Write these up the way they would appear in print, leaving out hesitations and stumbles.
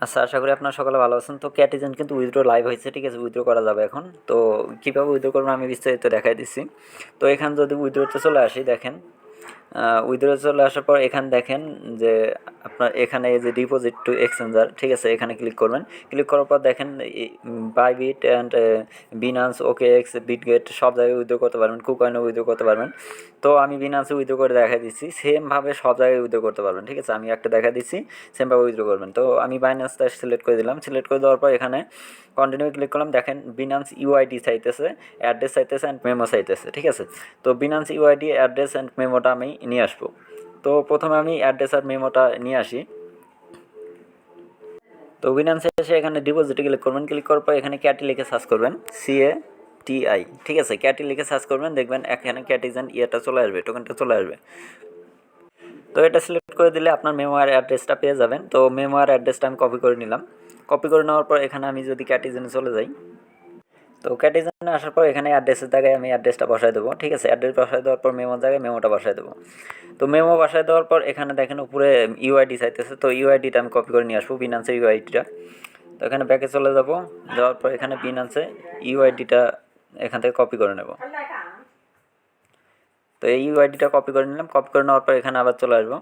আচ্ছা, আশা করি আপনারা সকলে ভালো আছেন। তো ক্যাটিজেন কিন্তু উইথড্র লাইভ হয়েছে, ঠিক আছে? উইথড্র করা যাবে এখন। তো কীভাবে উইথড্র করবেন আমি বিস্তারিত দেখাই দিচ্ছি। তো এখানে যদি উইথড্রতে চলে আসি, দেখেন উইথড্র চলে আসার পর এখানে দেখেন যে আপনার এখানে এই যে ডিপোজিট টু এক্সচেঞ্জার, ঠিক আছে? এখানে ক্লিক করবেন। ক্লিক করার পর দেখেন Bybit and Binance, okay x, Bitget সব জায়গায় উইথড্র করতে পারবেন, কুকয়েনও উইথড্র করতে পারবেন। তো আমি বিনান্সে উইথড্র করে দেখা দিচ্ছি, সেমভাবে সব জায়গায় উইথড্র করতে পারবেন, ঠিক আছে? আমি একটা দেখা দিচ্ছি, সেমভাবে উইথড্র করবেন। তো আমি বাইন্যান্সটা সিলেক্ট করে দিলাম। সিলেক্ট করে দেওয়ার পর এখানে কন্টিনিউ ক্লিক করলাম। দেখেন বিনান্স ইউআইডি চাইতেছে, অ্যাড্রেস চাইতেছে অ্যান্ড মেমো চাইতেছে, ঠিক আছে? তো বিনান্স ইউআইডি, অ্যাড্রেস অ্যান্ড মেমোটা আমি নিয়ে আসবো। তো প্রথমে আমি অ্যাড্রেস আর মেমোটা নিয়ে আসি। তো বিনান্সে এসে এখানে ডিপোজিটে ক্লিক করবেন। ক্লিক করার পর এখানে ক্যাটি লিখে সার্চ করবেন, CATI, ঠিক আছে? ক্যাটি লিখে সার্চ করবেন, দেখবেন এখানে ক্যাটিজেন ইয়েটা চলে আসবে, টোকেনটা চলে আসবে। তো এটা সিলেক্ট করে দিলে আপনার মেমো আর অ্যাড্রেসটা পেয়ে যাবেন। তো মেমো আর অ্যাড্রেসটা আমি কপি করে নিলাম। কপি করে নেওয়ার পর এখানে আমি যদি ক্যাটিজেনে চলে যাই, তো ক্যাটিজেনে আসার পর এখানে অ্যাড্রেসের জায়গায় আমি অ্যাড্রেসটা বসায় দেবো, ঠিক আছে? অ্যাড্রেস বসায় দেওয়ার পর মেমোর জায়গায় মেমোটা বসায় দেবো। তো মেমো বসায় দেওয়ার পর এখানে দেখেন উপরে ইউআইডি চাইতেছে, তো ইউআইডিটা আমি কপি করে নিয়ে আসবো, বিনান্সের ইউআইডিটা। তো এখানে ব্যাকে চলে যাব, যাওয়ার পর এখানে বিনান্সে ইউআইডিটা এখান থেকে কপি করে নেব। তো এই ইউআইডিটা কপি করে নিলাম। কপি করে নেওয়ার পর এখানে আবার চলে আসবো।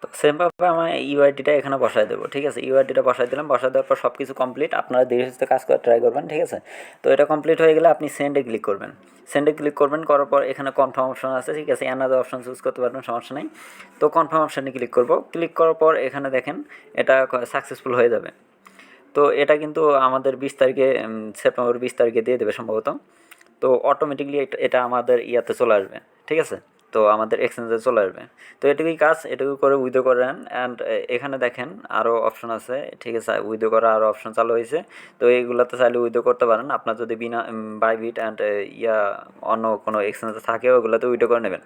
তো সেমভাবে আমার ইউআইডিটা এখানে বসায় দেবো, ঠিক আছে? ইউআইডিটা বসায় দিলাম। বসায় দেওয়ার পর সব কিছু কমপ্লিট। আপনারা ধীরে সুস্থে কাজ করে ট্রাই করবেন, ঠিক আছে? তো এটা কমপ্লিট হয়ে গেলে আপনি সেন্ডে ক্লিক করবেন। সেন্ডে ক্লিক করবেন, করার পর এখানে কনফার্ম অপশন আছে, ঠিক আছে? অ্যানাদার অপশন চুজ করতে পারবেন, সমস্যা নেই। তো কনফার্ম অপশানে ক্লিক করব। ক্লিক করার পর এখানে দেখেন এটা সাকসেসফুল হয়ে যাবে। তো এটা কিন্তু আমাদের 20 তারিখে, সেপ্টেম্বর 20 তারিখে দিয়ে দেবে সম্ভবত। তো অটোমেটিকলি এটা আমাদের ইয়াতে চলে আসবে, ঠিক আছে? তো আমাদের এক্সচেঞ্জে চলে আসবে। তো এটুকুই কাজ, এটুকু করে উইথড্র করেন। অ্যান্ড এখানে দেখেন আরও অপশন আছে, ঠিক আছে? উইথড্র করা আরও অপশন চালু হয়েছে। তো এইগুলোতে চাইলে উইথড্র করতে পারেন। আপনার যদি বিনা বাইবিট অ্যান্ড অন্য কোনো এক্সচেঞ্জে থাকে ওগুলোতে উইথড্র করে নেবেন।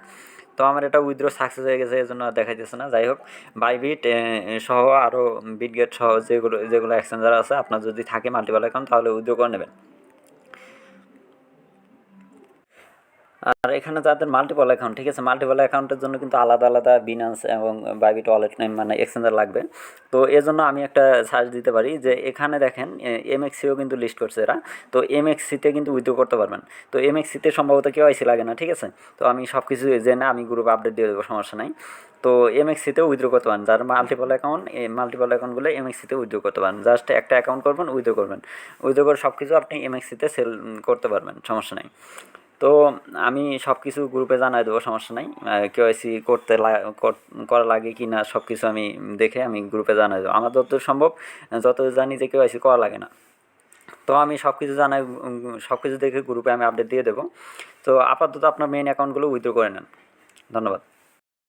তো আমার এটা উইথড্র সাকসেস হয়ে গেছে, এই জন্য আর দেখাইতেছে না। যাই হোক, বাইবিট সহ আরও বিটগেট সহ যেগুলো যেগুলো এক্সচেঞ্জার আছে, আপনার যদি থাকে মাল্টিপল অ্যাকাউন্ট তাহলে উইথড্র করে নেবেন। আর এখানে যাদের মাল্টিপল অ্যাকাউন্ট, ঠিক আছে? মাল্টিপল অ্যাকাউন্টের জন্য কিন্তু আলাদা আলাদা বিনান্স এবং বাইবিট ওয়ালেট নেম মানে এক্সচেঞ্জার লাগবে। তো এজন্য আমি একটা সার্চ দিতে পারি যে এখানে দেখেন এমএক্সিও কিন্তু লিস্ট করছে এরা। তো এমএক্সিতে কিন্তু উইথড্র করতে পারবেন। তো এমএক্সিতে সম্ভবত কেওয়াইসি লাগে না, ঠিক আছে? তো আমি সব কিছু জেনে আমি গ্রুপে আপডেট দিয়ে দেবো, সমস্যা নাই। তো এমএক্সিতেও উইথড্র করতে পারেন, যার মাল্টিপল অ্যাকাউন্ট, এই মাল্টিপল অ্যাকাউন্টগুলো এমএক্সিতে উইথড্র করতে পারেন। জাস্ট একটা অ্যাকাউন্ট করবেন, উইথড্র করবেন। উইথড্র করে সব কিছু আপনি এমএক্সিতে সেল করতে পারবেন, সমস্যা নাই। তো আমি সব কিছু গ্রুপে জানাই দেবো, সমস্যা নাই। কেওয়াইসি করতে করা লাগে কি না সব কিছু আমি দেখে আমি গ্রুপে জানাই দেবো। আমার যতদূর সম্ভব, যতদূর জানি যে কেওয়াইসি করা লাগে না। তো আমি সব কিছু জানাই, সব কিছু দেখে গ্রুপে আমি আপডেট দিয়ে দেবো। তো আপাতত আপনার মেইন অ্যাকাউন্টগুলো উইথড্র করে নেন। ধন্যবাদ।